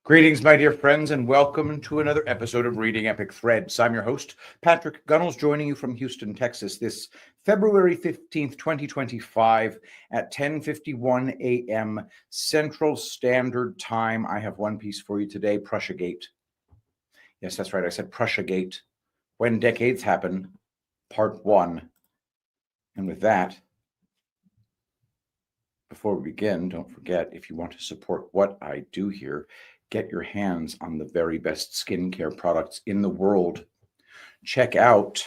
Greetings, my dear friends, and welcome to another episode of Reading Epic Threads. I'm your host, Patrick Gunnels, joining you from Houston, Texas, this February 15th, 2025 at 10:51 a.m. Central Standard Time. I have one piece for you today, Prussiagate. Yes, that's right, I said Prussiagate. When Decades Happen, Part 1. And with that, before we begin, don't forget, if you want to support what I do here, get your hands on the very best skincare products in the world. Check out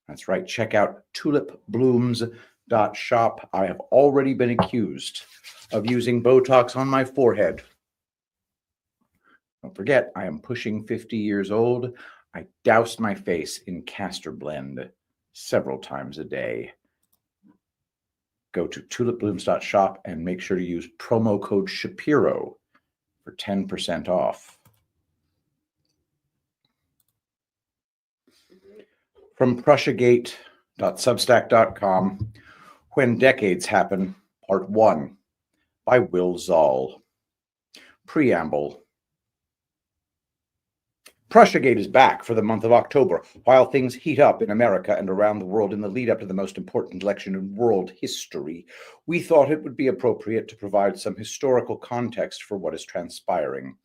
tulipblooms.shop. I have already been accused of using Botox on my forehead. Don't forget, I am pushing 50 years old. I doused my face in castor blend several times a day. Go to tulipblooms.shop and make sure to use promo code Shapiro for 10% off. From Prussiagate.substack.com, When Decades Happen, Part 1, by Will Zoll. Preamble. Prussiagate is back for the month of October, while things heat up in America and around the world in the lead up to the most important election in world history. We thought it would be appropriate to provide some historical context for what is transpiring.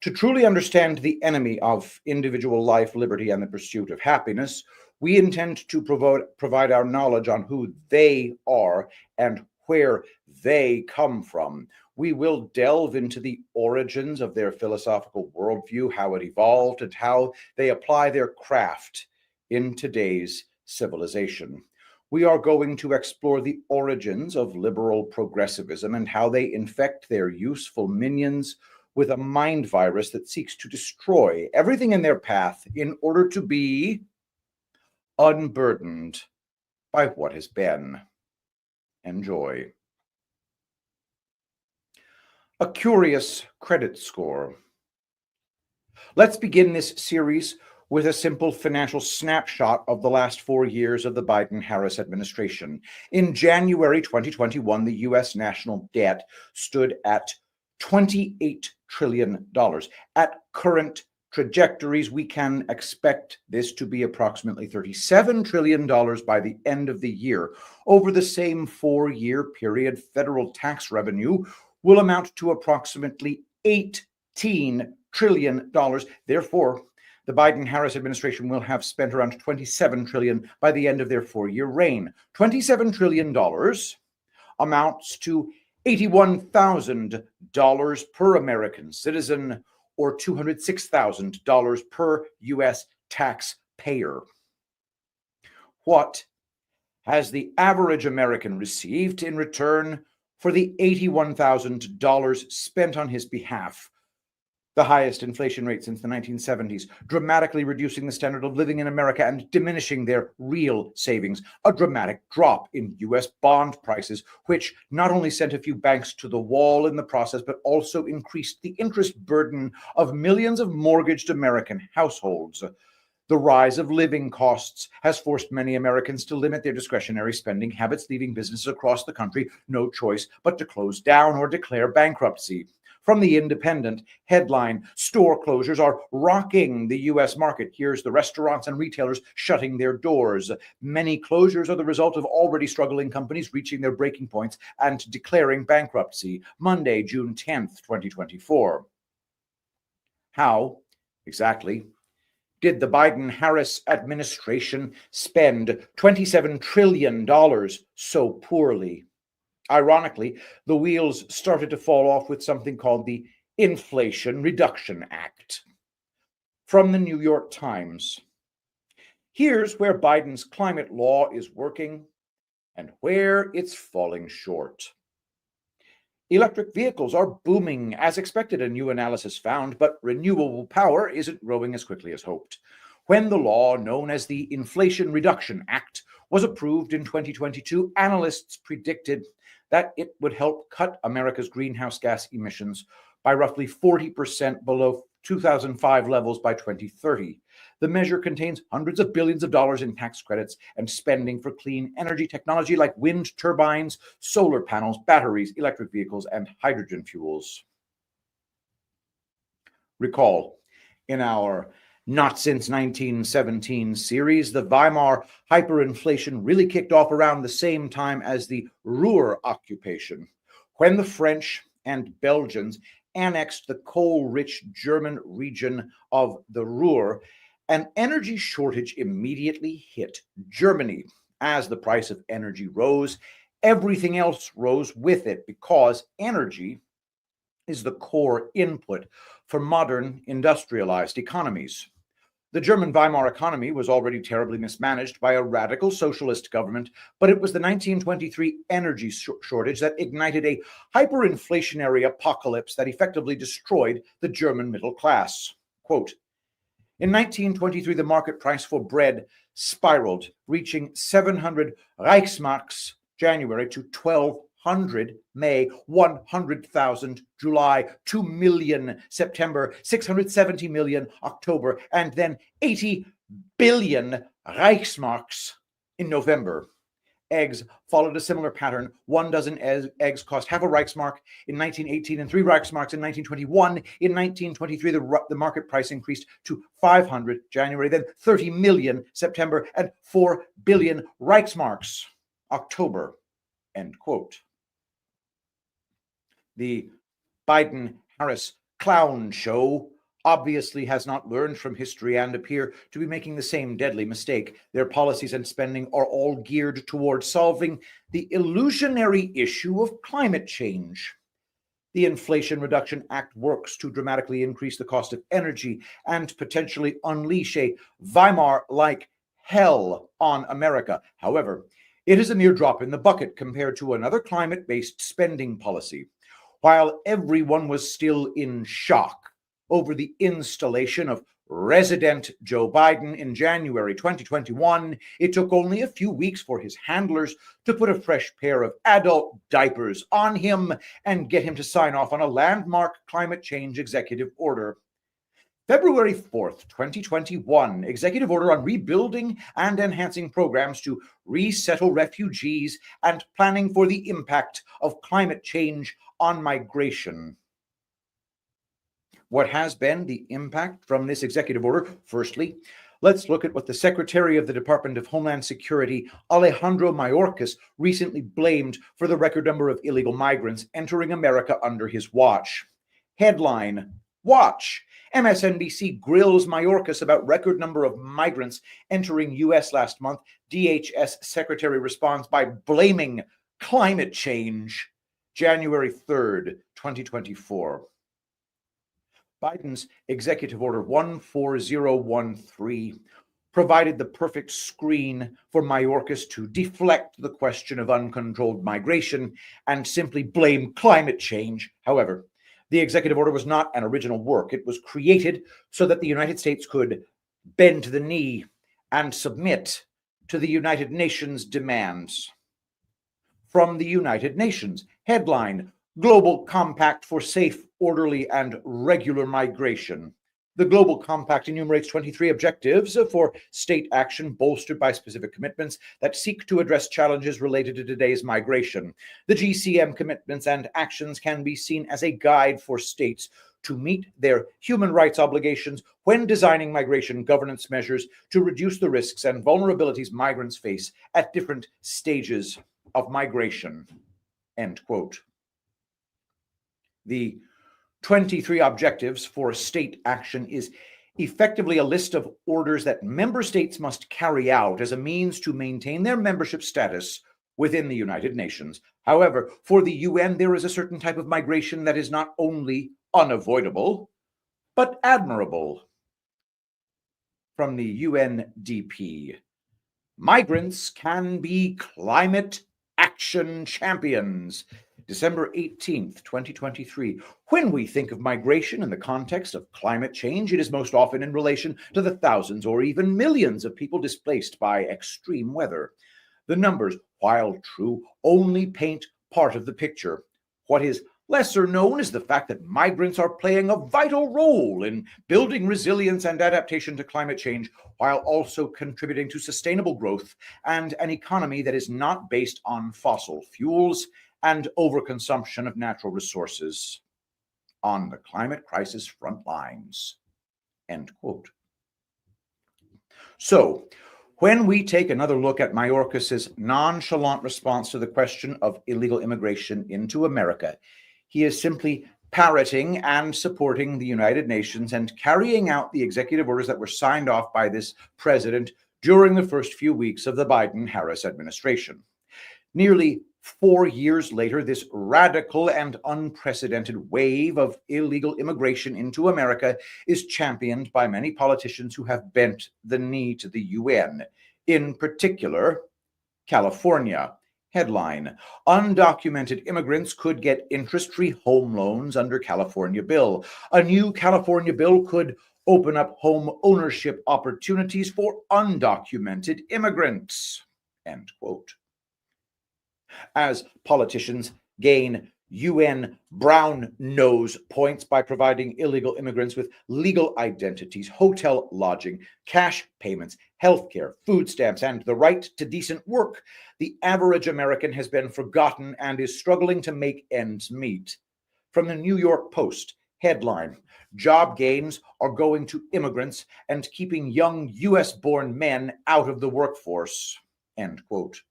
To truly understand the enemy of individual life, liberty, and the pursuit of happiness, we intend to provide our knowledge on who they are and where they come from. We will delve into the origins of their philosophical worldview, how it evolved, and how they apply their craft in today's civilization. We are going to explore the origins of liberal progressivism and how they infect their useful minions with a mind virus that seeks to destroy everything in their path in order to be unburdened by what has been. Enjoy. A curious credit score. Let's begin this series with a simple financial snapshot of the last 4 years of the Biden-Harris administration. In January 2021, the U.S. national debt stood at $28 trillion. At current trajectories, we can expect this to be approximately $37 trillion by the end of the year. Over the same 4-year period, federal tax revenue will amount to approximately $18 trillion. Therefore, the Biden-Harris administration will have spent around $27 trillion by the end of their 4-year reign. $27 trillion amounts to $81,000 per American citizen, or $206,000 per U.S. taxpayer. What has the average American received in return for the $81,000 spent on his behalf? The highest inflation rate since the 1970s, dramatically reducing the standard of living in America and diminishing their real savings. A dramatic drop in U.S. bond prices, which not only sent a few banks to the wall in the process, but also increased the interest burden of millions of mortgaged American households. The rise of living costs has forced many Americans to limit their discretionary spending habits, leaving businesses across the country no choice but to close down or declare bankruptcy. From The Independent, headline, store closures are rocking the U.S. market. Here's the restaurants and retailers shutting their doors. Many closures are the result of already struggling companies reaching their breaking points and declaring bankruptcy. Monday, June 10th, 2024. How, exactly, did the Biden-Harris administration spend $27 trillion so poorly? Ironically, the wheels started to fall off with something called the Inflation Reduction Act. From the New York Times. Here's where Biden's climate law is working and where it's falling short. Electric vehicles are booming as expected, a new analysis found, but renewable power isn't growing as quickly as hoped. When the law known as the Inflation Reduction Act was approved in 2022, analysts predicted that it would help cut America's greenhouse gas emissions by roughly 40% below 2005 levels by 2030. The measure contains hundreds of billions of dollars in tax credits and spending for clean energy technology like wind turbines, solar panels, batteries, electric vehicles, and hydrogen fuels. Recall, in our Not Since 1917 series, the Weimar hyperinflation really kicked off around the same time as the Ruhr occupation, when the French and Belgians annexed the coal-rich German region of the Ruhr. An energy shortage immediately hit Germany. As the price of energy rose, everything else rose with it, because energy is the core input for modern industrialized economies. The German Weimar economy was already terribly mismanaged by a radical socialist government, but it was the 1923 energy shortage that ignited a hyperinflationary apocalypse that effectively destroyed the German middle class. Quote, in 1923, the market price for bread spiraled, reaching 700 Reichsmarks January to 1,200 May, 100,000 July, 2 million September, 670 million October, and then 80 billion Reichsmarks in November. Eggs followed a similar pattern. 1 dozen eggs cost half a Reichsmark in 1918 and 3 Reichsmarks in 1921. In 1923, the market price increased to 500 January, then 30 million September, and 4 billion Reichsmarks October. End quote. The Biden-Harris clown show obviously has not learned from history and appear to be making the same deadly mistake. Their policies and spending are all geared towards solving the illusionary issue of climate change. The Inflation Reduction Act works to dramatically increase the cost of energy and potentially unleash a Weimar-like hell on America. However, it is a mere drop in the bucket compared to another climate-based spending policy. While everyone was still in shock over the installation of resident Joe Biden in January 2021, it took only a few weeks for his handlers to put a fresh pair of adult diapers on him and get him to sign off on a landmark climate change executive order. February 4th, 2021, executive order on rebuilding and enhancing programs to resettle refugees and planning for the impact of climate change on migration. What has been the impact from this executive order? Firstly, let's look at what the Secretary of the Department of Homeland Security, Alejandro Mayorkas, recently blamed for the record number of illegal migrants entering America under his watch. Headline, Watch. MSNBC grills Mayorkas about record number of migrants entering U.S. last month. DHS Secretary responds by blaming climate change. January 3rd, 2024. Biden's Executive Order 14013 provided the perfect screen for Mayorkas to deflect the question of uncontrolled migration and simply blame climate change. However, the executive order was not an original work. It was created so that the United States could bend the knee and submit to the United Nations demands. From the United Nations, headline, Global Compact for Safe, Orderly, and Regular Migration. The Global Compact enumerates 23 objectives for state action bolstered by specific commitments that seek to address challenges related to today's migration. The GCM commitments and actions can be seen as a guide for states to meet their human rights obligations when designing migration governance measures to reduce the risks and vulnerabilities migrants face at different stages of migration. End quote. The 23 objectives for state action is effectively a list of orders that member states must carry out as a means to maintain their membership status within the United Nations. However, for the UN, there is a certain type of migration that is not only unavoidable, but admirable. From the UNDP, migrants can be climate action champions. December 18th, 2023. When we think of migration in the context of climate change, it is most often in relation to the thousands or even millions of people displaced by extreme weather. The numbers, while true, only paint part of the picture. What is lesser known is the fact that migrants are playing a vital role in building resilience and adaptation to climate change, while also contributing to sustainable growth and an economy that is not based on fossil fuels and overconsumption of natural resources. on the climate crisis front lines. End quote. So, when we take another look at Mayorkas's nonchalant response to the question of illegal immigration into America, he is simply parroting and supporting the United Nations and carrying out the executive orders that were signed off by this president during the first few weeks of the Biden-Harris administration. Nearly 4 years later, this radical and unprecedented wave of illegal immigration into America is championed by many politicians who have bent the knee to the UN. In particular, California. Headline: Undocumented immigrants could get interest-free home loans under California bill. A new California bill could open up home ownership opportunities for undocumented immigrants. End quote. As politicians gain UN brown nose points by providing illegal immigrants with legal identities, hotel lodging, cash payments, healthcare, food stamps, and the right to decent work, the average American has been forgotten and is struggling to make ends meet. From the New York Post, headline: Job gains are going to immigrants and keeping young US-born men out of the workforce. End quote.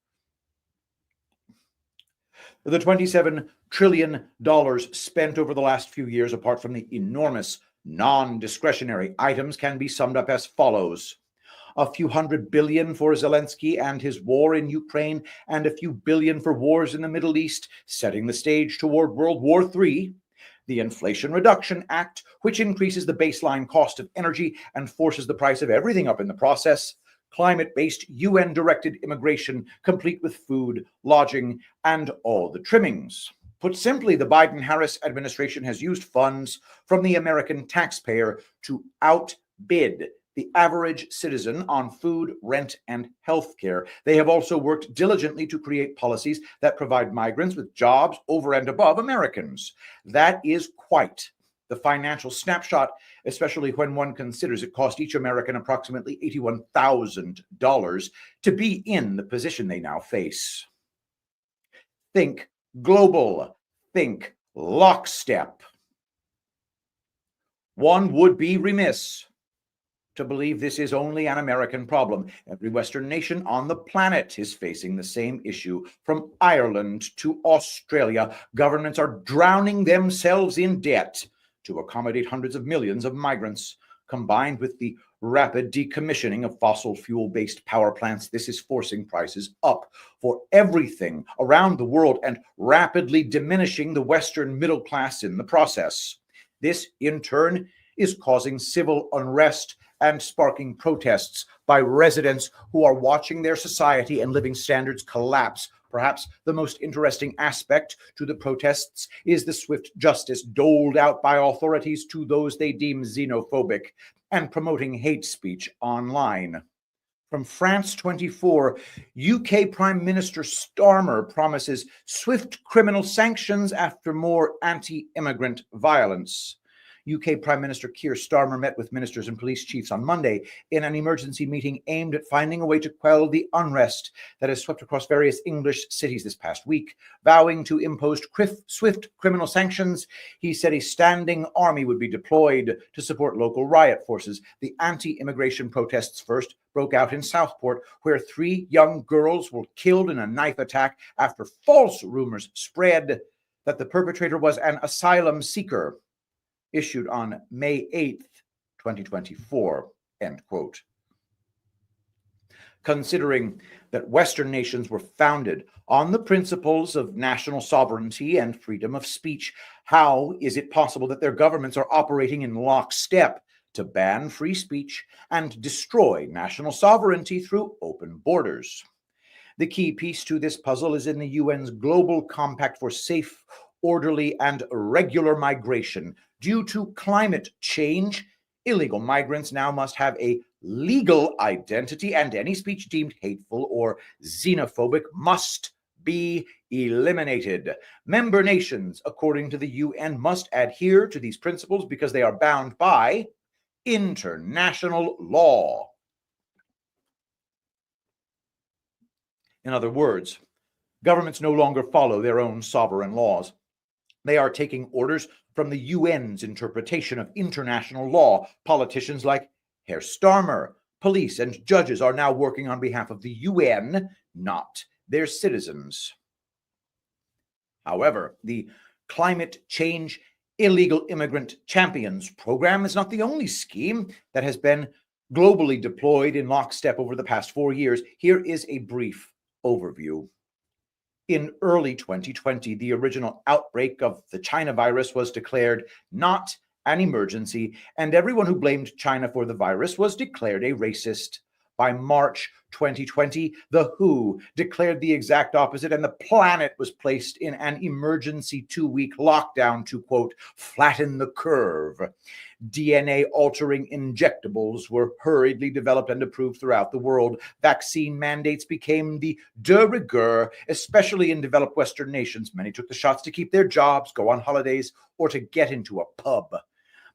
The $27 trillion spent over the last few years, apart from the enormous non-discretionary items, can be summed up as follows. A few $100 billion for Zelensky and his war in Ukraine, and a few billion for wars in the Middle East, setting the stage toward World War III. The Inflation Reduction Act, which increases the baseline cost of energy and forces the price of everything up in the process. Climate-based UN-directed immigration, complete with food, lodging, and all the trimmings. Put simply, the Biden-Harris administration has used funds from the American taxpayer to outbid the average citizen on food, rent, and health care. They have also worked diligently to create policies that provide migrants with jobs over and above Americans. That is quite the financial snapshot, especially when one considers it cost each American approximately $81,000 to be in the position they now face. Think global, think lockstep. One would be remiss to believe this is only an American problem. Every Western nation on the planet is facing the same issue. From Ireland to Australia, governments are drowning themselves in debt to accommodate hundreds of millions of migrants. Combined with the rapid decommissioning of fossil fuel-based power plants, this is forcing prices up for everything around the world and rapidly diminishing the Western middle class in the process. This, in turn, is causing civil unrest and sparking protests by residents who are watching their society and living standards collapse. Perhaps the most interesting aspect to the protests is the swift justice doled out by authorities to those they deem xenophobic and promoting hate speech online. From France 24, UK Prime Minister Starmer promises swift criminal sanctions after more anti-immigrant violence. UK Prime Minister Keir Starmer met with ministers and police chiefs on Monday in an emergency meeting aimed at finding a way to quell the unrest that has swept across various English cities this past week. Vowing to impose swift criminal sanctions, he said a standing army would be deployed to support local riot forces. The anti-immigration protests first broke out in Southport, where 3 young girls were killed in a knife attack after false rumors spread that the perpetrator was an asylum seeker. Issued on May 8th, 2024, end quote. Considering that Western nations were founded on the principles of national sovereignty and freedom of speech, how is it possible that their governments are operating in lockstep to ban free speech and destroy national sovereignty through open borders? The key piece to this puzzle is in the UN's Global Compact for Safe, Orderly, and Regular Migration. Due to climate change, illegal migrants now must have a legal identity, and any speech deemed hateful or xenophobic must be eliminated. Member nations, according to the UN, must adhere to these principles because they are bound by international law. In other words, governments no longer follow their own sovereign laws. They are taking orders from the UN's interpretation of international law. Politicians like Herr Starmer, police, and judges are now working on behalf of the UN, not their citizens. However, the Climate Change Illegal Immigrant Champions program is not the only scheme that has been globally deployed in lockstep over the past 4 years. Here is a brief overview. In early 2020, the original outbreak of the China virus was declared not an emergency, and everyone who blamed China for the virus was declared a racist. By March 2020, the WHO declared the exact opposite, and the planet was placed in an emergency 2-week lockdown to, quote, flatten the curve. DNA-altering injectables were hurriedly developed and approved throughout the world. Vaccine mandates became the de rigueur, especially in developed Western nations. Many took the shots to keep their jobs, go on holidays, or to get into a pub.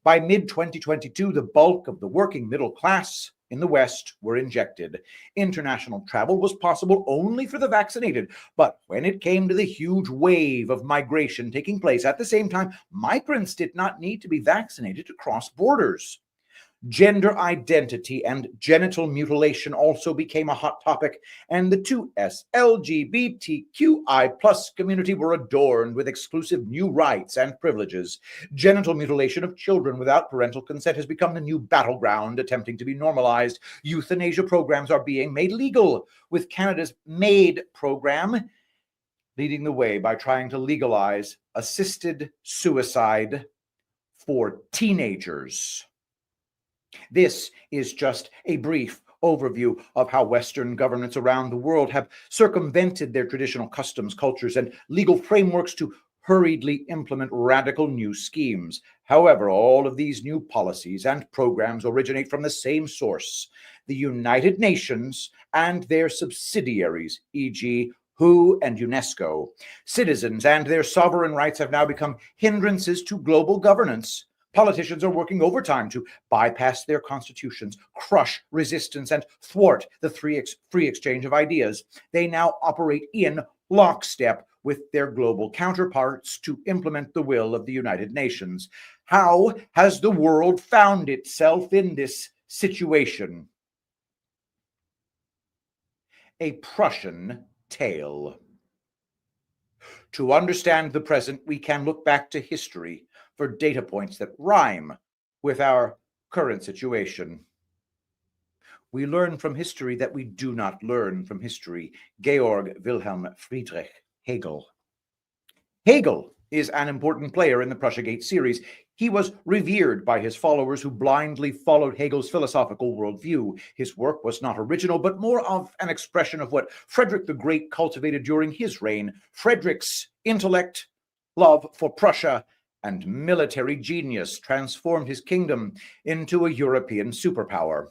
By mid-2022, the bulk of the working middle class in the West were injected. International travel was possible only for the vaccinated. But when it came to the huge wave of migration taking place at the same time, migrants did not need to be vaccinated to cross borders. Gender identity and genital mutilation also became a hot topic, and the 2S LGBTQI+ community were adorned with exclusive new rights and privileges. Genital mutilation of children without parental consent has become the new battleground, attempting to be normalized. Euthanasia programs are being made legal, with Canada's MAID program leading the way by trying to legalize assisted suicide for teenagers. This is just a brief overview of how Western governments around the world have circumvented their traditional customs, cultures, and legal frameworks to hurriedly implement radical new schemes. However, all of these new policies and programs originate from the same source, the United Nations and their subsidiaries, e.g., WHO and UNESCO. Citizens and their sovereign rights have now become hindrances to global governance. Politicians are working overtime to bypass their constitutions, crush resistance, and thwart the free exchange of ideas. They now operate in lockstep with their global counterparts to implement the will of the United Nations. How has the world found itself in this situation? A Prussian tale. To understand the present, we can look back to history for data points that rhyme with our current situation. We learn from history that we do not learn from history. Georg Wilhelm Friedrich Hegel. Hegel is an important player in the Prussiagate series. He was revered by his followers who blindly followed Hegel's philosophical worldview. His work was not original, but more of an expression of what Frederick the Great cultivated during his reign. Frederick's intellect, love for Prussia, and military genius transformed his kingdom into a European superpower.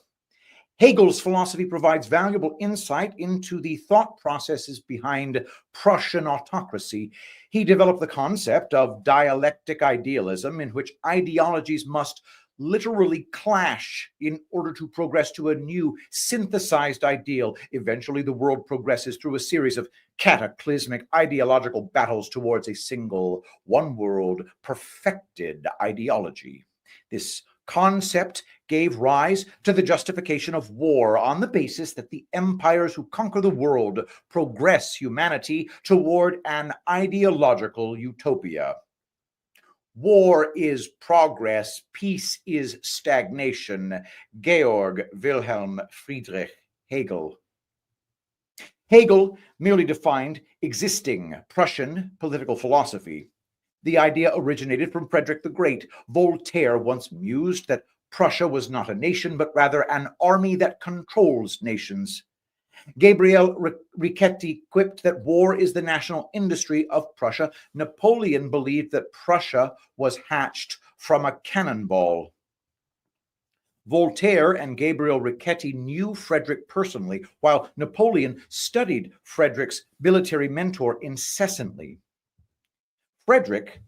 Hegel's philosophy provides valuable insight into the thought processes behind Prussian autocracy. He developed the concept of dialectic idealism, in which ideologies must literally clash in order to progress to a new synthesized ideal. Eventually, the world progresses through a series of cataclysmic ideological battles towards a single, one world, perfected ideology. This concept gave rise to the justification of war on the basis that the empires who conquer the world progress humanity toward an ideological utopia. War is progress, peace is stagnation. Georg Wilhelm Friedrich Hegel. Hegel merely defined existing Prussian political philosophy. The idea originated from Frederick the Great. Voltaire once mused that Prussia was not a nation, but rather an army that controls nations. Gabriel Richetti quipped that war is the national industry of Prussia. Napoleon believed that Prussia was hatched from a cannonball. Voltaire and Gabriel Richetti knew Frederick personally, while Napoleon studied Frederick's military mentor incessantly. Frederick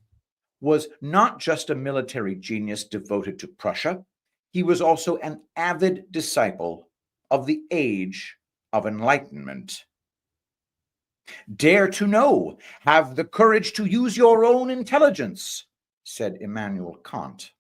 was not just a military genius devoted to Prussia, he was also an avid disciple of the Age of Enlightenment. Dare to know, have the courage to use your own intelligence, said Immanuel Kant.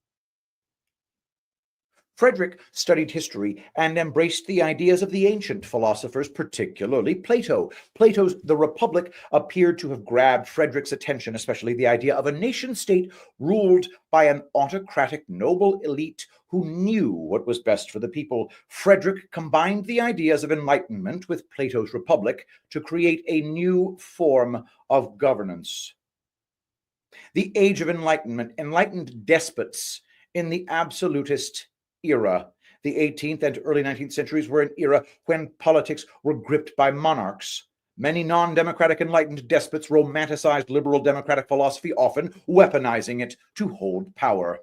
Frederick studied history and embraced the ideas of the ancient philosophers, particularly Plato. Plato's The Republic appeared to have grabbed Frederick's attention, especially the idea of a nation-state ruled by an autocratic noble elite who knew what was best for the people. Frederick combined the ideas of enlightenment with Plato's Republic to create a new form of governance. The Age of Enlightenment enlightened despots in the absolutist era. The 18th and early 19th centuries were an era when politics were gripped by monarchs. Many non-democratic enlightened despots romanticized liberal democratic philosophy, often weaponizing it to hold power.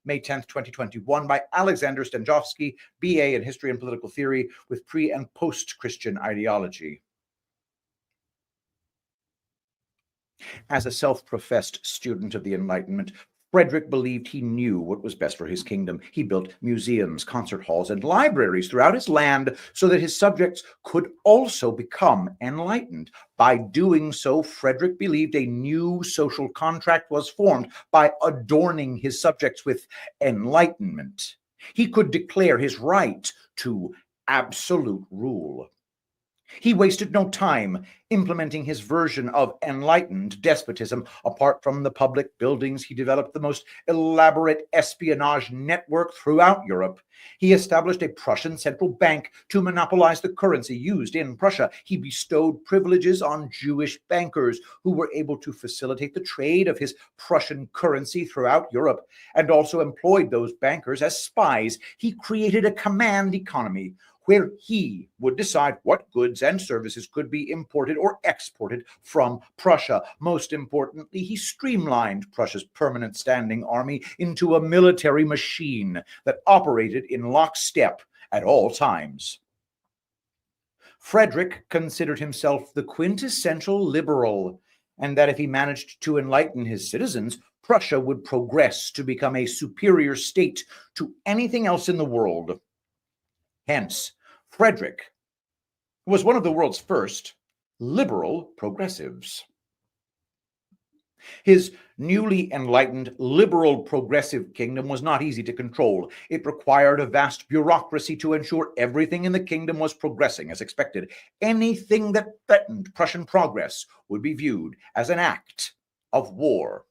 May 10th, 2021, by Alexander Stenjovsky, BA in History and Political Theory with pre- and post-Christian ideology. As a self-professed student of the Enlightenment, Frederick believed he knew what was best for his kingdom. He built museums, concert halls, and libraries throughout his land so that his subjects could also become enlightened. By doing so, Frederick believed a new social contract was formed by adorning his subjects with enlightenment. He could declare his right to absolute rule. He wasted no time implementing his version of enlightened despotism. Apart from the public buildings, he developed the most elaborate espionage network throughout Europe. He established a Prussian central bank to monopolize the currency used in Prussia. He bestowed privileges on Jewish bankers who were able to facilitate the trade of his Prussian currency throughout Europe, and also employed those bankers as spies. He created a command economy where he would decide what goods and services could be imported or exported from Prussia. Most importantly, he streamlined Prussia's permanent standing army into a military machine that operated in lockstep at all times. Frederick considered himself the quintessential liberal, and that if he managed to enlighten his citizens, Prussia would progress to become a superior state to anything else in the world. Hence, Frederick was one of the world's first liberal progressives. His newly enlightened liberal progressive kingdom was not easy to control. It required a vast bureaucracy to ensure everything in the kingdom was progressing as expected. Anything that threatened Prussian progress would be viewed as an act of war.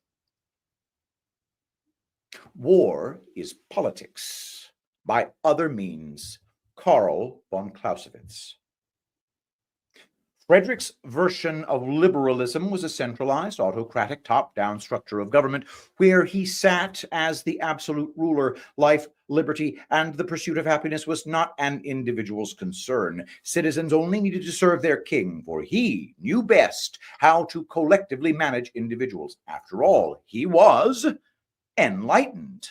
War is politics by other means. Karl von Clausewitz. Frederick's version of liberalism was a centralized, autocratic, top-down structure of government where he sat as the absolute ruler. Life, liberty, and the pursuit of happiness was not an individual's concern. Citizens only needed to serve their king, for he knew best how to collectively manage individuals. After all, he was enlightened.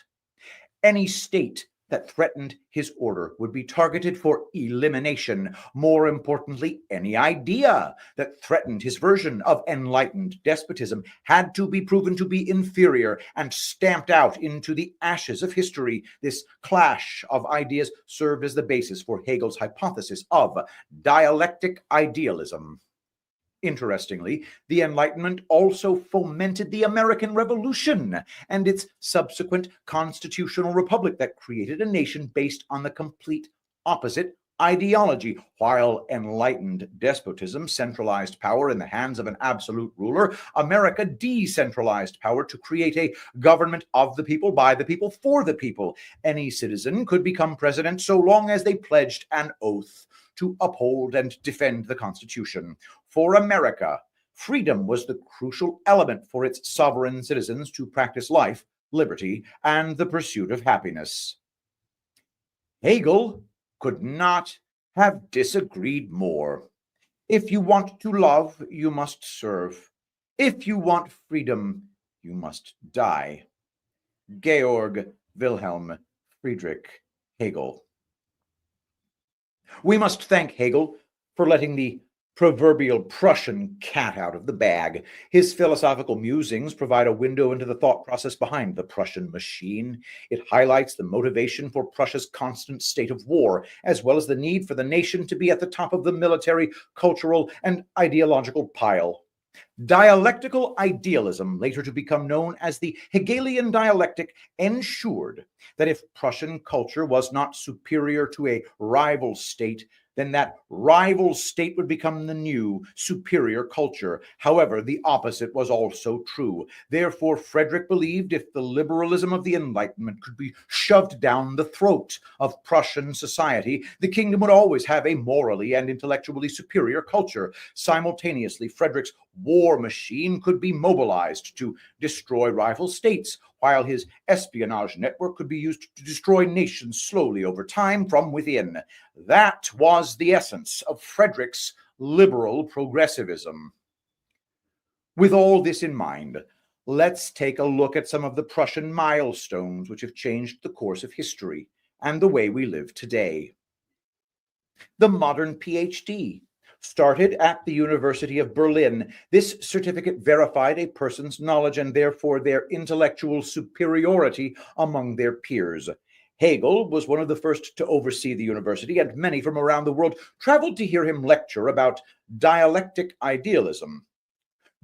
Any state that threatened his order would be targeted for elimination. More importantly, any idea that threatened his version of enlightened despotism had to be proven to be inferior and stamped out into the ashes of history. This clash of ideas served as the basis for Hegel's hypothesis of dialectic idealism. Interestingly, the Enlightenment also fomented the American Revolution and its subsequent constitutional republic that created a nation based on the complete opposite ideology. While enlightened despotism centralized power in the hands of an absolute ruler, America decentralized power to create a government of the people, by the people, for the people. Any citizen could become president so long as they pledged an oath to uphold and defend the Constitution. For America, freedom was the crucial element for its sovereign citizens to practice life, liberty, and the pursuit of happiness. Hegel could not have disagreed more. If you want to love, you must serve. If you want freedom, you must die. Georg Wilhelm Friedrich Hegel. We must thank Hegel for letting the proverbial Prussian cat out of the bag. His philosophical musings provide a window into the thought process behind the Prussian machine. It highlights the motivation for Prussia's constant state of war, as well as the need for the nation to be at the top of the military, cultural, and ideological pile. Dialectical idealism, later to become known as the Hegelian dialectic, ensured that if Prussian culture was not superior to a rival state, then that rival state would become the new superior culture. However, the opposite was also true. Therefore, Frederick believed if the liberalism of the Enlightenment could be shoved down the throat of Prussian society, the kingdom would always have a morally and intellectually superior culture. Simultaneously, Frederick's war machine could be mobilized to destroy rival states, while his espionage network could be used to destroy nations slowly over time from within. That was the essence of Frederick's liberal progressivism. With all this in mind, let's take a look at some of the Prussian milestones which have changed the course of history and the way we live today. The modern PhD. Started at the University of Berlin, this certificate verified a person's knowledge and therefore their intellectual superiority among their peers. Hegel was one of the first to oversee the university, and many from around the world traveled to hear him lecture about dialectic idealism.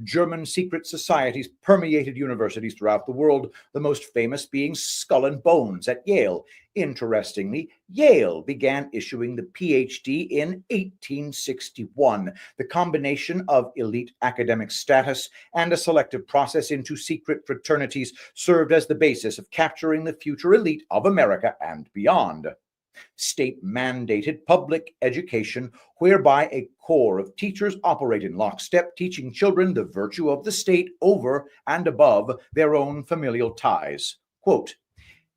German secret societies permeated universities throughout the world, the most famous being Skull and Bones at Yale. Interestingly, Yale began issuing the PhD in 1861. The combination of elite academic status and a selective process into secret fraternities served as the basis of capturing the future elite of America and beyond. State-mandated public education, whereby a corps of teachers operate in lockstep, teaching children the virtue of the state over and above their own familial ties. Quote,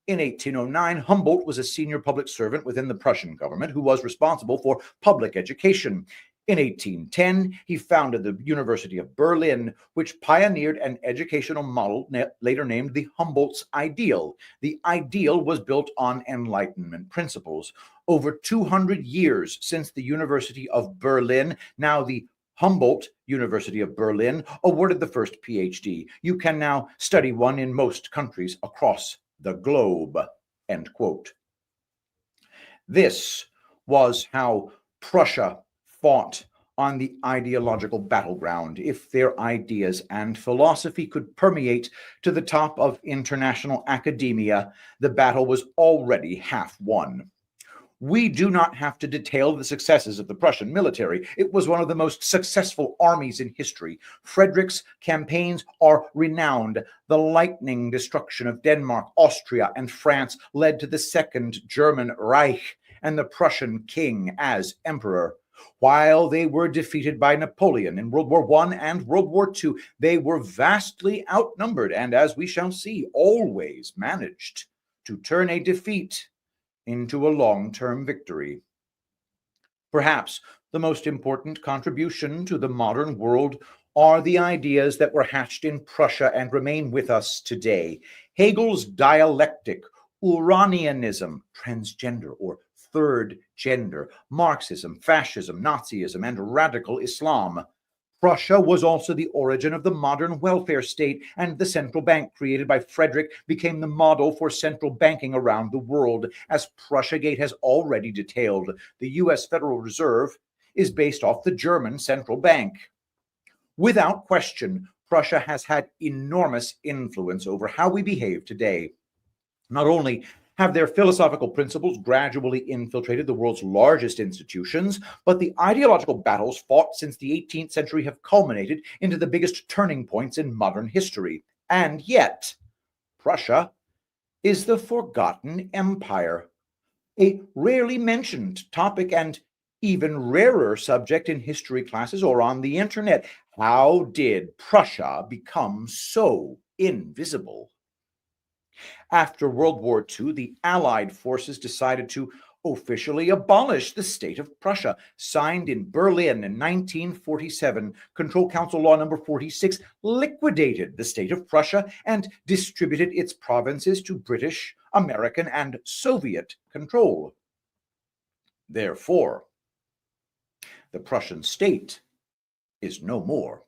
in 1809, Humboldt was a senior public servant within the Prussian government who was responsible for public education. In 1810, he founded the University of Berlin, which pioneered an educational model later named the Humboldt's Ideal. The ideal was built on Enlightenment principles. Over 200 years since the University of Berlin, now the Humboldt University of Berlin, awarded the first PhD. You can now study one in most countries across the globe. End quote. This was how Prussia fought on the ideological battleground. If their ideas and philosophy could permeate to the top of international academia, the battle was already half won. We do not have to detail the successes of the Prussian military. It was one of the most successful armies in history. Frederick's campaigns are renowned. The lightning destruction of Denmark, Austria, and France led to the Second German Reich and the Prussian king as emperor. While they were defeated by Napoleon in World War I and World War II, they were vastly outnumbered and, as we shall see, always managed to turn a defeat into a long-term victory. Perhaps the most important contribution to the modern world are the ideas that were hatched in Prussia and remain with us today. Hegel's dialectic, Uranianism, transgender or third gender, Marxism, fascism, Nazism, and radical Islam. Prussia was also the origin of the modern welfare state, and the central bank created by Frederick became the model for central banking around the world. As Prussiagate has already detailed, the U.S. Federal Reserve is based off the German central bank. Without question, Prussia has had enormous influence over how we behave today. Not only have their philosophical principles gradually infiltrated the world's largest institutions, but the ideological battles fought since the 18th century have culminated into the biggest turning points in modern history. And yet, Prussia is the forgotten empire, a rarely mentioned topic and even rarer subject in history classes or on the internet. How did Prussia become so invisible? After World War II, the Allied forces decided to officially abolish the state of Prussia. Signed in Berlin in 1947, Control Council Law Number 46 liquidated the state of Prussia and distributed its provinces to British, American, and Soviet control. Therefore, the Prussian state is no more.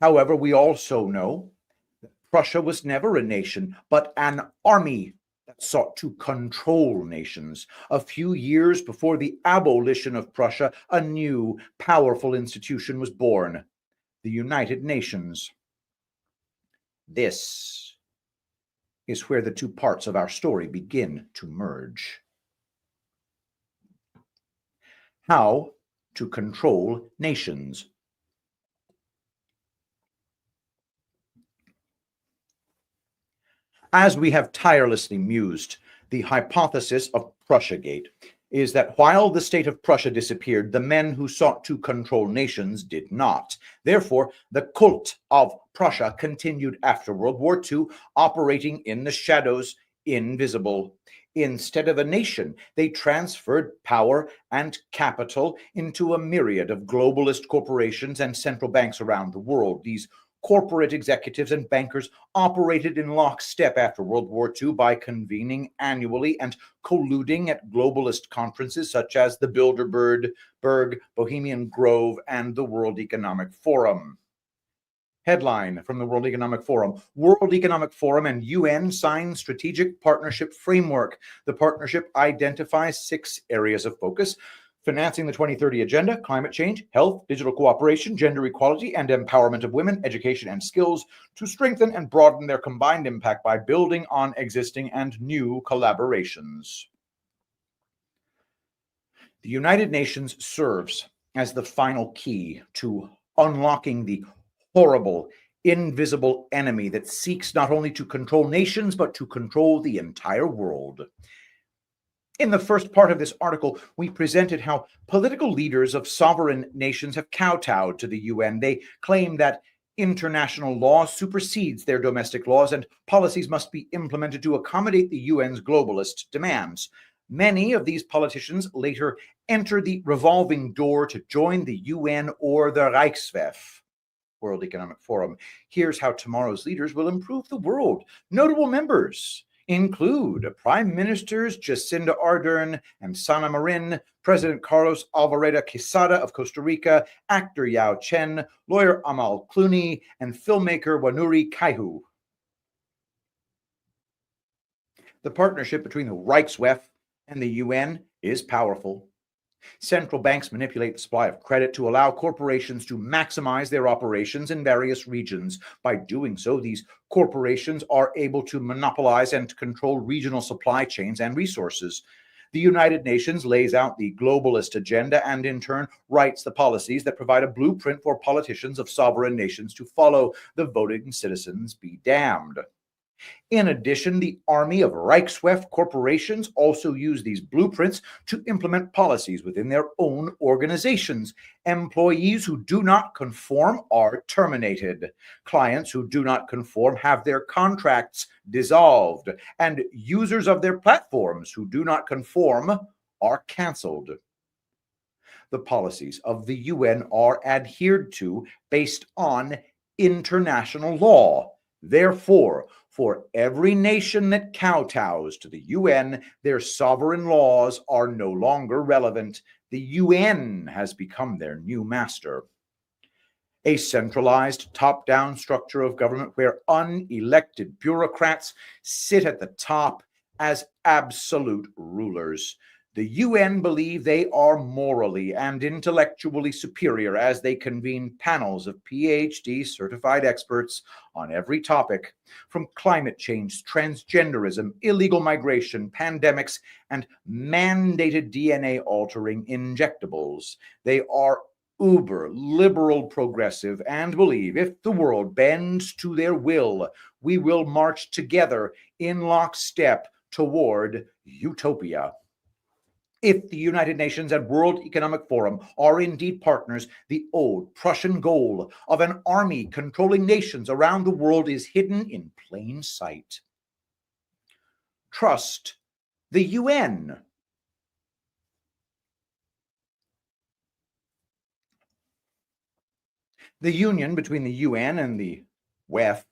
However, we also know that Prussia was never a nation, but an army that sought to control nations. A few years before the abolition of Prussia, a new, powerful institution was born, the United Nations. This is where the two parts of our story begin to merge. How to control nations. As we have tirelessly mused, the hypothesis of Prussiagate is that while the state of Prussia disappeared, the men who sought to control nations did not. Therefore, the cult of Prussia continued after World War II, operating in the shadows, invisible. Instead of a nation, they transferred power and capital into a myriad of globalist corporations and central banks around the world. These corporate executives and bankers operated in lockstep after World War II by convening annually and colluding at globalist conferences such as the Bilderberg, Bohemian Grove, and the World Economic Forum. Headline from the World Economic Forum: World Economic Forum and UN sign strategic partnership framework. The partnership identifies 6 areas of focus: financing the 2030 Agenda, climate change, health, digital cooperation, gender equality, and empowerment of women, education and skills, to strengthen and broaden their combined impact by building on existing and new collaborations. The United Nations serves as the final key to unlocking the horrible, invisible enemy that seeks not only to control nations, but to control the entire world. In the first part of this article, we presented how political leaders of sovereign nations have kowtowed to the UN. They claim that international law supersedes their domestic laws and policies must be implemented to accommodate the UN's globalist demands. Many of these politicians later enter the revolving door to join the UN or the Reichswehr, World Economic Forum. Here's how tomorrow's leaders will improve the world. Notable members include Prime Ministers Jacinda Ardern and Sana Marin, President Carlos Alvarado Quesada of Costa Rica, actor Yao Chen, lawyer Amal Clooney, and filmmaker Wanuri Kaihu. The partnership between the Reichswehr and the UN is powerful. Central banks manipulate the supply of credit to allow corporations to maximize their operations in various regions. By doing so, these corporations are able to monopolize and control regional supply chains and resources. The United Nations lays out the globalist agenda and, in turn, writes the policies that provide a blueprint for politicians of sovereign nations to follow. The voting citizens be damned. In addition, the army of Reichswehr corporations also use these blueprints to implement policies within their own organizations. Employees who do not conform are terminated. Clients who do not conform have their contracts dissolved. And users of their platforms who do not conform are canceled. The policies of the UN are adhered to based on international law. Therefore, for every nation that kowtows to the UN, their sovereign laws are no longer relevant. The UN has become their new master. A centralized top-down structure of government where unelected bureaucrats sit at the top as absolute rulers. The UN believe they are morally and intellectually superior as they convene panels of PhD certified experts on every topic, from climate change, transgenderism, illegal migration, pandemics, and mandated DNA altering injectables. They are uber liberal progressive and believe if the world bends to their will, we will march together in lockstep toward utopia. If the United Nations and World Economic Forum are indeed partners, the old Prussian goal of an army controlling nations around the world is hidden in plain sight. Trust the UN. The union between the UN and the WEF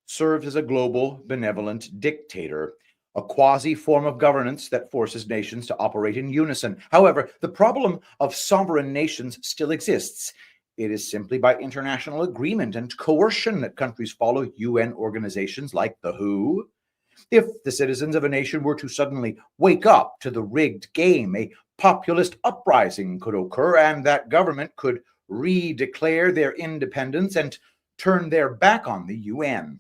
serves as a global benevolent dictator, a quasi form of governance that forces nations to operate in unison. However, the problem of sovereign nations still exists. It is simply by international agreement and coercion that countries follow UN organizations like the WHO. If the citizens of a nation were to suddenly wake up to the rigged game, a populist uprising could occur, and that government could redeclare their independence and turn their back on the UN.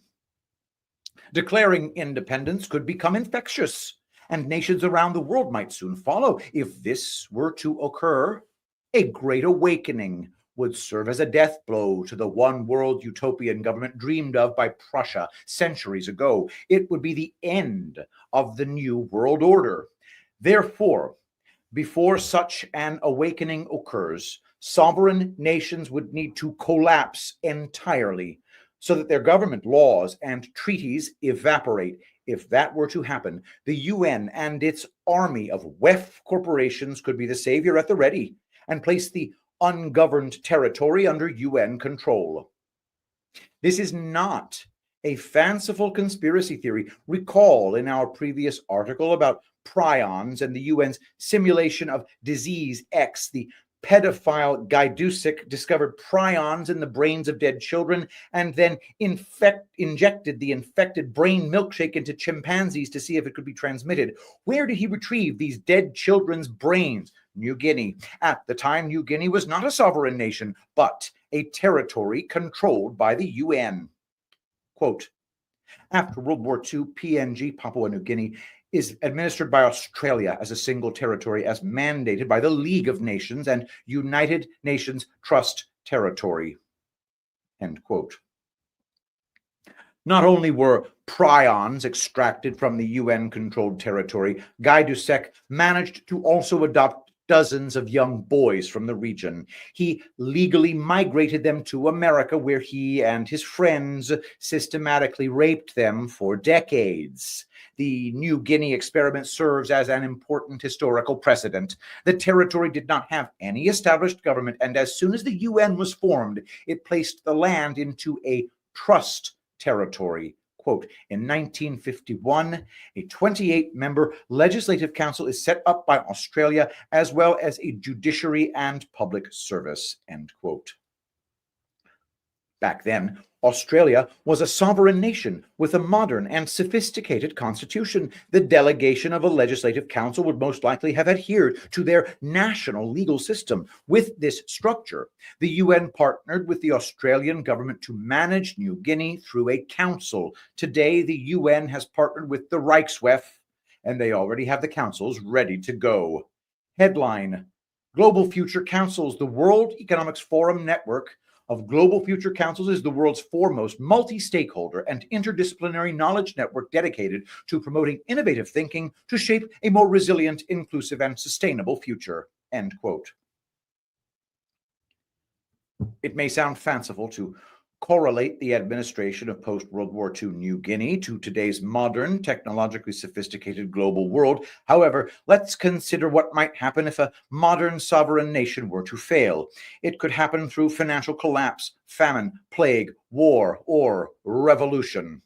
Declaring independence could become infectious, and nations around the world might soon follow. If this were to occur, a great awakening would serve as a death blow to the one world utopian government dreamed of by Prussia centuries ago. It would be the end of the new world order. Therefore, before such an awakening occurs, sovereign nations would need to collapse entirely so that their government laws and treaties evaporate. If that were to happen, the UN and its army of WEF corporations could be the savior at the ready and place the ungoverned territory under UN control. This is not a fanciful conspiracy theory. Recall in our previous article about prions and the UN's simulation of disease X, the pedophile Gajdusek discovered prions in the brains of dead children and then injected the infected brain milkshake into chimpanzees to see if it could be transmitted. Where did he retrieve these dead children's brains? New Guinea. At the time, New Guinea was not a sovereign nation, but a territory controlled by the UN. Quote, after World War II, PNG, Papua New Guinea, is administered by Australia as a single territory as mandated by the League of Nations and United Nations Trust Territory. End quote. Not only were prions extracted from the UN-controlled territory, Gajdusek managed to also adopt dozens of young boys from the region. He legally migrated them to America, where he and his friends systematically raped them for decades. The New Guinea experiment serves as an important historical precedent. The territory did not have any established government, and as soon as the UN was formed, it placed the land into a trust territory. Quote, in 1951, a 28-member legislative council is set up by Australia, as well as a judiciary and public service, end quote. Back then, Australia was a sovereign nation with a modern and sophisticated constitution. The delegation of a legislative council would most likely have adhered to their national legal system. With this structure, the UN partnered with the Australian government to manage New Guinea through a council. Today, the UN has partnered with the Reichswef, and they already have the councils ready to go. Headline: Global Future Councils. The World Economics Forum network of Global Future Councils is the world's foremost multi-stakeholder and interdisciplinary knowledge network dedicated to promoting innovative thinking to shape a more resilient, inclusive, and sustainable future. End quote. It may sound fanciful to correlate the administration of post-World War II New Guinea to today's modern, technologically sophisticated global world. However, let's consider what might happen if a modern sovereign nation were to fail. It could happen through financial collapse, famine, plague, war, or revolution.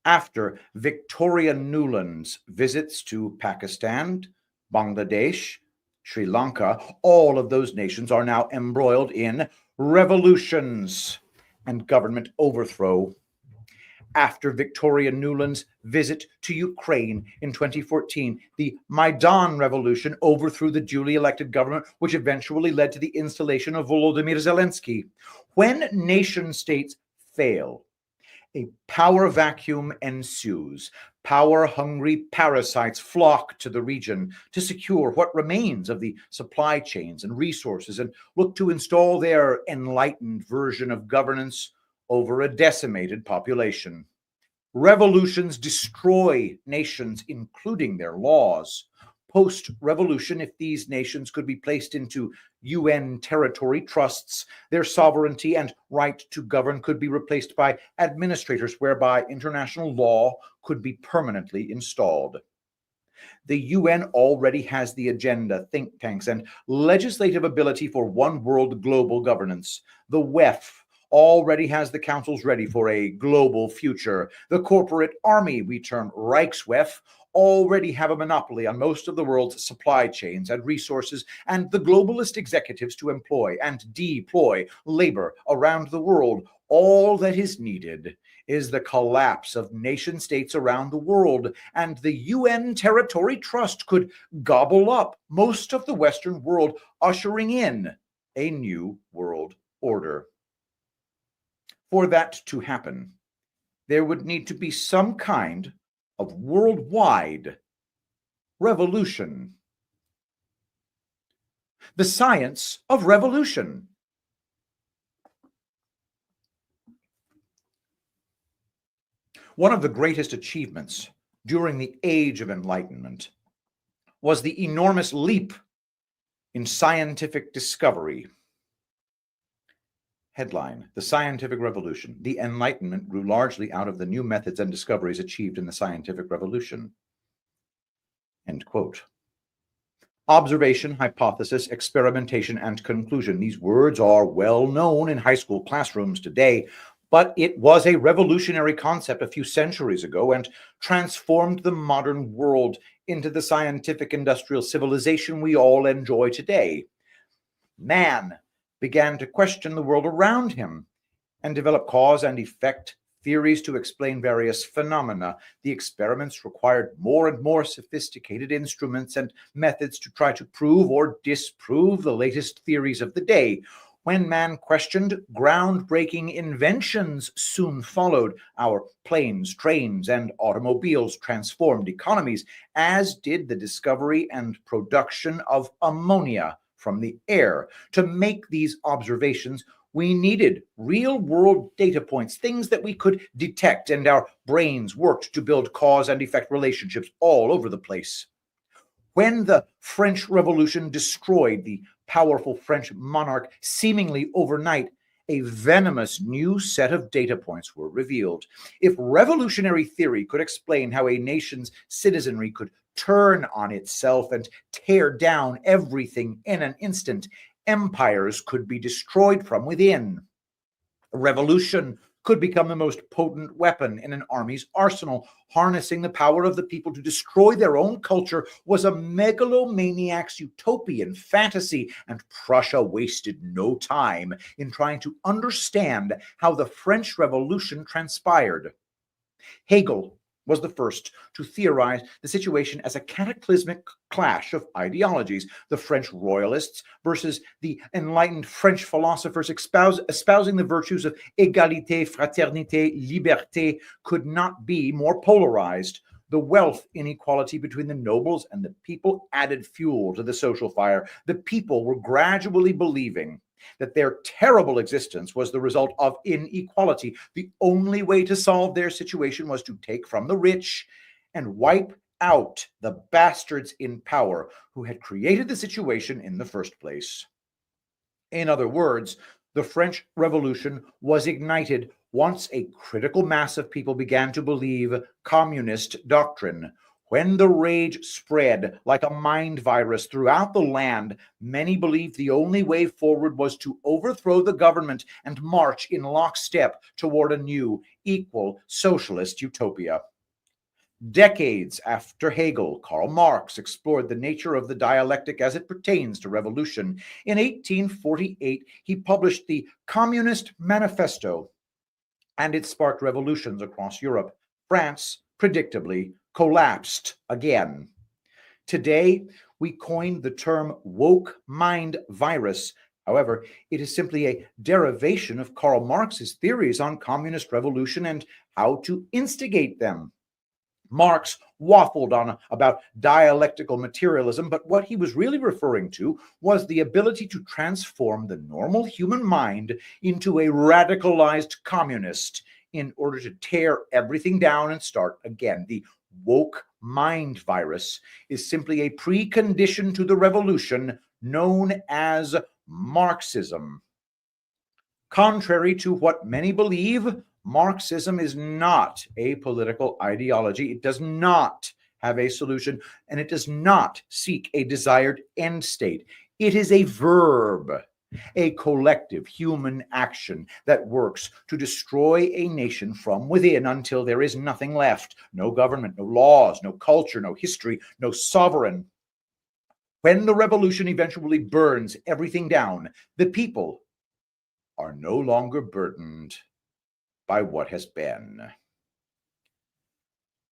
After Victoria Nuland's visits to Pakistan, Bangladesh, Sri Lanka, all of those nations are now embroiled in revolutions and government overthrow. After Victoria Nuland's visit to Ukraine in 2014, the Maidan Revolution overthrew the duly elected government, which eventually led to the installation of Volodymyr Zelensky. When nation states fail, a power vacuum ensues. Power-hungry parasites flock to the region to secure what remains of the supply chains and resources and look to install their enlightened version of governance over a decimated population. Revolutions destroy nations, including their laws. Post-revolution, if these nations could be placed into UN territory trusts, their sovereignty and right to govern could be replaced by administrators, whereby international law could be permanently installed. The UN already has the agenda, think tanks, and legislative ability for one world global governance. The WEF already has the councils ready for a global future. The corporate army, we term Reichswef, already have a monopoly on most of the world's supply chains and resources, and the globalist executives to employ and deploy labor around the world. All that is needed is the collapse of nation states around the world, and the UN Territory Trust could gobble up most of the Western world, ushering in a new world order. For that to happen, there would need to be some kind of worldwide revolution. The science of revolution. One of the greatest achievements during the Age of Enlightenment was the enormous leap in scientific discovery. Headline: The Scientific Revolution. The Enlightenment grew largely out of the new methods and discoveries achieved in the scientific revolution. End quote. Observation, hypothesis, experimentation, and conclusion. These words are well known in high school classrooms today, but it was a revolutionary concept a few centuries ago and transformed the modern world into the scientific industrial civilization we all enjoy today. Man began to question the world around him and develop cause and effect theories to explain various phenomena. The experiments required more and more sophisticated instruments and methods to try to prove or disprove the latest theories of the day. When man questioned, groundbreaking inventions soon followed. Our planes, trains, and automobiles transformed economies, as did the discovery and production of ammonia from the air. To make these observations, we needed real-world data points, things that we could detect, and our brains worked to build cause and effect relationships all over the place. When the French Revolution destroyed the powerful French monarch seemingly overnight, a venomous new set of data points were revealed. If revolutionary theory could explain how a nation's citizenry could turn on itself and tear down everything in an instant, empires could be destroyed from within. A revolution could become the most potent weapon in an army's arsenal. Harnessing the power of the people to destroy their own culture was a megalomaniac's utopian fantasy, and Prussia wasted no time in trying to understand how the French Revolution transpired. Hegel was the first to theorize the situation as a cataclysmic clash of ideologies. The French royalists versus the enlightened French philosophers espousing the virtues of égalité, fraternité, liberté could not be more polarized. The wealth inequality between the nobles and the people added fuel to the social fire. The people were gradually believing that their terrible existence was the result of inequality. The only way to solve their situation was to take from the rich and wipe out the bastards in power who had created the situation in the first place. In other words, the French Revolution was ignited once a critical mass of people began to believe communist doctrine. When the rage spread like a mind virus throughout the land, many believed the only way forward was to overthrow the government and march in lockstep toward a new, equal, socialist utopia. Decades after Hegel, Karl Marx explored the nature of the dialectic as it pertains to revolution. In 1848, he published the Communist Manifesto, and it sparked revolutions across Europe. France, predictably, collapsed again. Today, we coined the term woke mind virus. However, it is simply a derivation of Karl Marx's theories on communist revolution and how to instigate them. Marx waffled on about dialectical materialism, but what he was really referring to was the ability to transform the normal human mind into a radicalized communist in order to tear everything down and start again. The woke mind virus is simply a precondition to the revolution known as Marxism. Contrary to what many believe, Marxism is not a political ideology. It does not have a solution, and it does not seek a desired end state. It is a verb. a collective human action that works to destroy a nation from within until there is nothing left. No government, no laws, no culture, no history, no sovereign. When the revolution eventually burns everything down, the people are no longer burdened by what has been.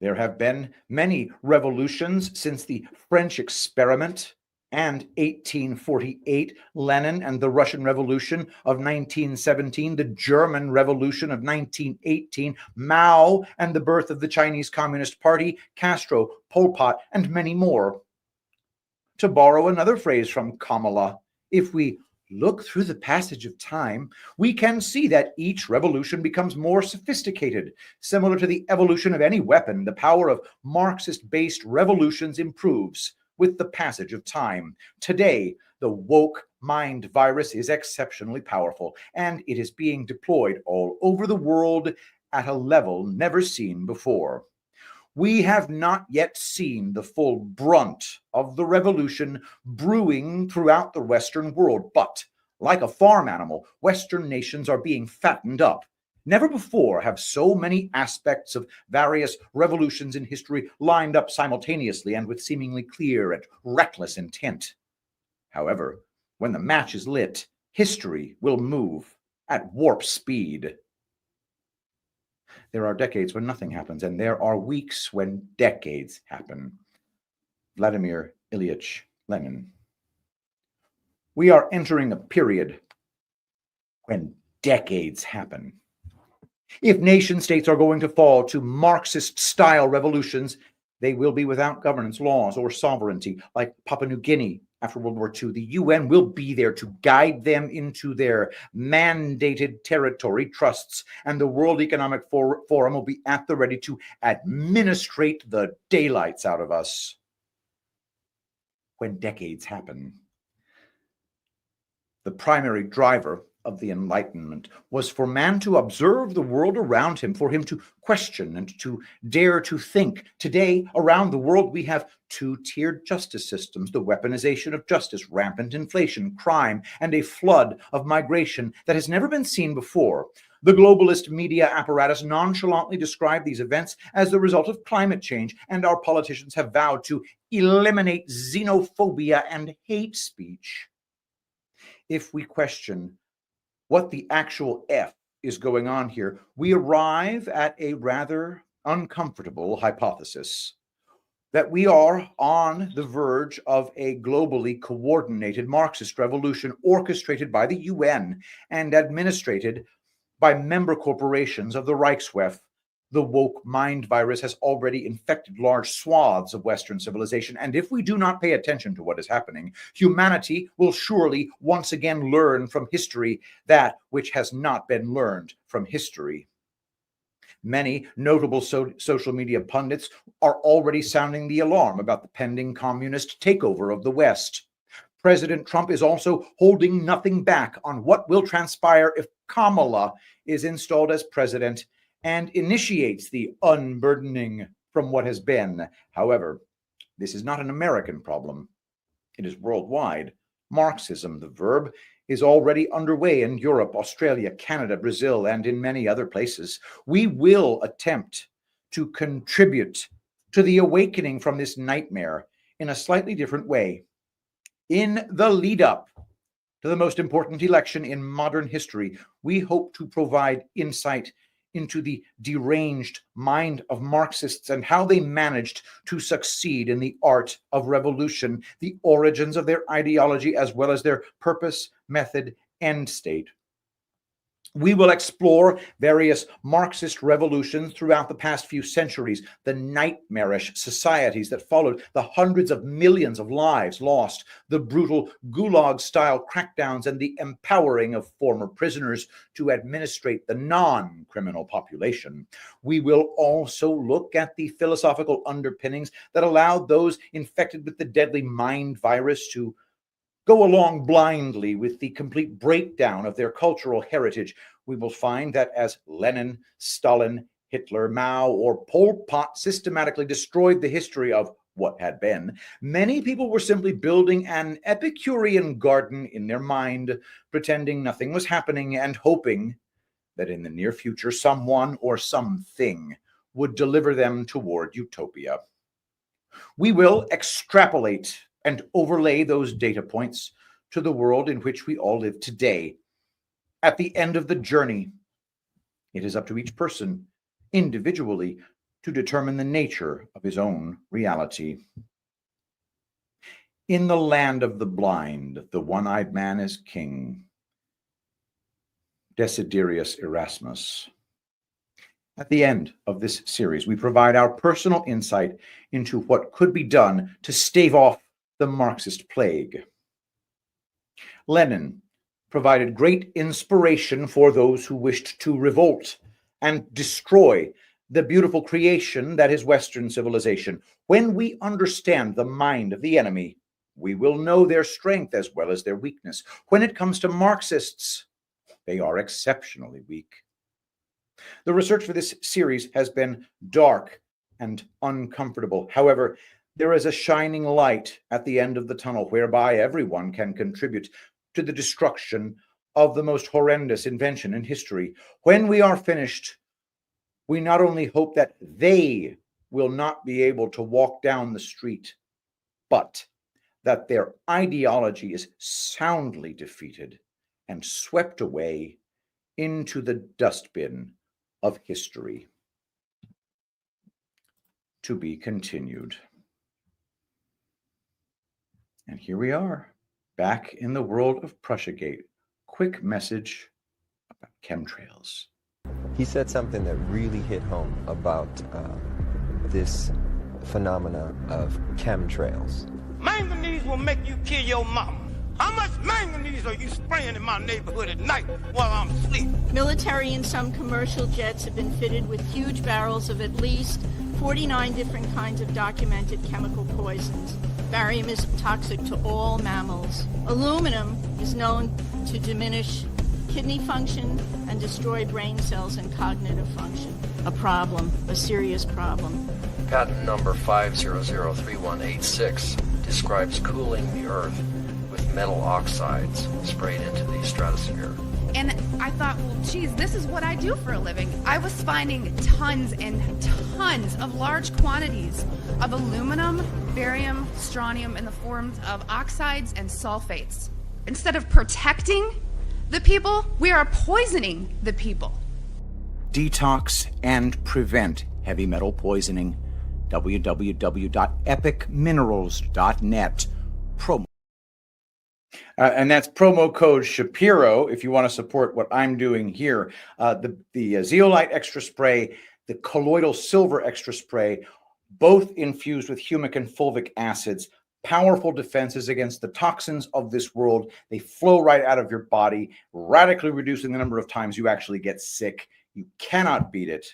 There have been many revolutions since the French experiment and 1848, Lenin and the Russian Revolution of 1917, the German Revolution of 1918, Mao and the birth of the Chinese Communist Party, Castro, Pol Pot, and many more. To borrow another phrase from Kamala, if we look through the passage of time, we can see that each revolution becomes more sophisticated. Similar to the evolution of any weapon, the power of Marxist-based revolutions improves with the passage of time. Today, the woke mind virus is exceptionally powerful, and it is being deployed all over the world at a level never seen before. We have not yet seen the full brunt of the revolution brewing throughout the Western world, but like a farm animal, Western nations are being fattened up. Never before have so many aspects of various revolutions in history lined up simultaneously and with seemingly clear and reckless intent. However, when the match is lit, history will move at warp speed. There are decades when nothing happens, and there are weeks when decades happen. Vladimir Ilyich Lenin. We are entering a period when decades happen. If nation states are going to fall to Marxist-style revolutions, they will be without governance, laws, or sovereignty, like Papua New Guinea after World War II. The UN will be there to guide them into their mandated territory trusts, and the World Economic Forum will be at the ready to administrate the daylights out of us when decades happen. The primary driver of the Enlightenment was for man to observe the world around him, for him to question and to dare to think. Today, around the world, we have two-tiered justice systems, the weaponization of justice, rampant inflation, crime, and a flood of migration that has never been seen before. The globalist media apparatus nonchalantly describe these events as the result of climate change, and our politicians have vowed to eliminate xenophobia and hate speech. If we question what the actual F is going on here, we arrive at a rather uncomfortable hypothesis that we are on the verge of a globally coordinated Marxist revolution orchestrated by the UN and administrated by member corporations of the Reichswehr. The woke mind virus has already infected large swaths of Western civilization, and if we do not pay attention to what is happening, humanity will surely once again learn from history that which has not been learned from history. Many notable social media pundits are already sounding the alarm about the pending communist takeover of the West. President Trump is also holding nothing back on what will transpire if Kamala is installed as president and initiates the unburdening from what has been. However, this is not an American problem. It is worldwide. Marxism, the verb, is already underway in Europe, Australia, Canada, Brazil, and in many other places. We will attempt to contribute to the awakening from this nightmare in a slightly different way. In the lead up to the most important election in modern history, we hope to provide insight into the deranged mind of Marxists and how they managed to succeed in the art of revolution, the origins of their ideology, as well as their purpose, method, end state. We will explore various Marxist revolutions throughout the past few centuries, the nightmarish societies that followed, the hundreds of millions of lives lost, the brutal gulag-style crackdowns, and the empowering of former prisoners to administrate the non-criminal population. We will also look at the philosophical underpinnings that allowed those infected with the deadly mind virus to go along blindly with the complete breakdown of their cultural heritage. We will find that as Lenin, Stalin, Hitler, Mao, or Pol Pot systematically destroyed the history of what had been, many people were simply building an Epicurean garden in their mind, pretending nothing was happening and hoping that in the near future someone or something would deliver them toward utopia. We will extrapolate and overlay those data points to the world in which we all live today. At the end of the journey, it is up to each person individually to determine the nature of his own reality. In the land of the blind, the one-eyed man is king. Desiderius Erasmus. At the end of this series, we provide our personal insight into what could be done to stave off the Marxist plague. Lenin provided great inspiration for those who wished to revolt and destroy the beautiful creation that is Western civilization. When we understand the mind of the enemy, we will know their strength as well as their weakness. When it comes to Marxists, they are exceptionally weak. The research for this series has been dark and uncomfortable. However, there is a shining light at the end of the tunnel whereby everyone can contribute to the destruction of the most horrendous invention in history. When we are finished, we not only hope that they will not be able to walk down the street, but that their ideology is soundly defeated and swept away into the dustbin of history. To be continued. And here we are, back in the world of Prussiagate. Quick message about chemtrails. He said something that really hit home about this phenomena of chemtrails. Manganese will make you kill your mama. How much manganese are you spraying in my neighborhood at night while I'm asleep? Military and some commercial jets have been fitted with huge barrels of at least 49 different kinds of documented chemical poisons. Barium is toxic to all mammals. Aluminum is known to diminish kidney function and destroy brain cells and cognitive function. A problem, a serious problem. Patent number 5003186 describes cooling the Earth with metal oxides sprayed into the stratosphere. And I thought, well, geez, this is what I do for a living. I was finding tons and tons of large quantities of aluminum, barium, strontium in the forms of oxides and sulfates. Instead of protecting the people, we are poisoning the people. Detox and prevent heavy metal poisoning. www.epicminerals.net. And that's promo code Shapiro if you want to support what I'm doing here. The zeolite extra spray, the colloidal silver extra spray, both infused with humic and fulvic acids, powerful defenses against the toxins of this world. They flow right out of your body, radically reducing the number of times you actually get sick. You cannot beat it.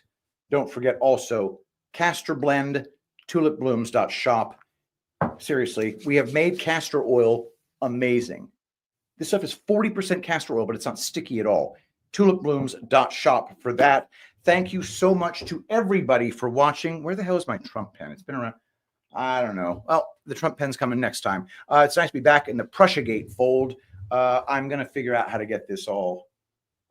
Don't forget also castor blend, tulipblooms.shop. Seriously, we have made castor oil amazing. This stuff is 40% castor oil, but it's not sticky at all. tulipblooms.shop for that. Thank you so much to everybody for watching. Where the hell is my Trump pen? It's been around. I don't know. Well, the Trump pen's coming next time. It's nice to be back in the Prussiagate fold. I'm going to figure out how to get this all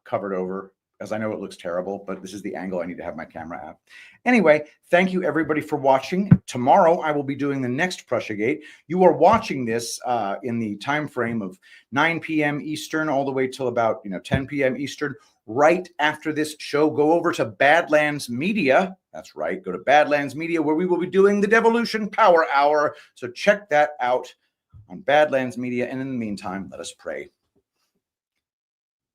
covered over, as I know it looks terrible, but this is the angle I need to have my camera at. Anyway, thank you everybody for watching. Tomorrow I will be doing the next Prussiagate. You are watching this in the time frame of 9 p.m. Eastern all the way till about 10 p.m. Eastern. Right after this show, go over to Badlands Media. That's right, go to Badlands Media where we will be doing the Devolution Power Hour. So check that out on Badlands Media. And in the meantime, let us pray.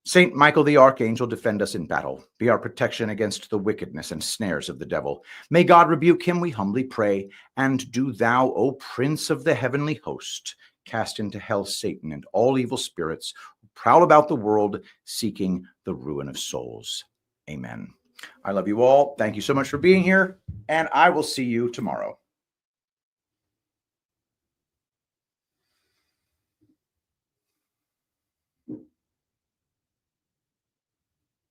Saint Michael the Archangel, defend us in battle. Be our protection against the wickedness and snares of the devil. May God rebuke him, we humbly pray. And do thou, O Prince of the heavenly host, cast into hell Satan and all evil spirits who prowl about the world seeking the ruin of souls. Amen. I love you all. Thank you so much for being here, and I will see you tomorrow.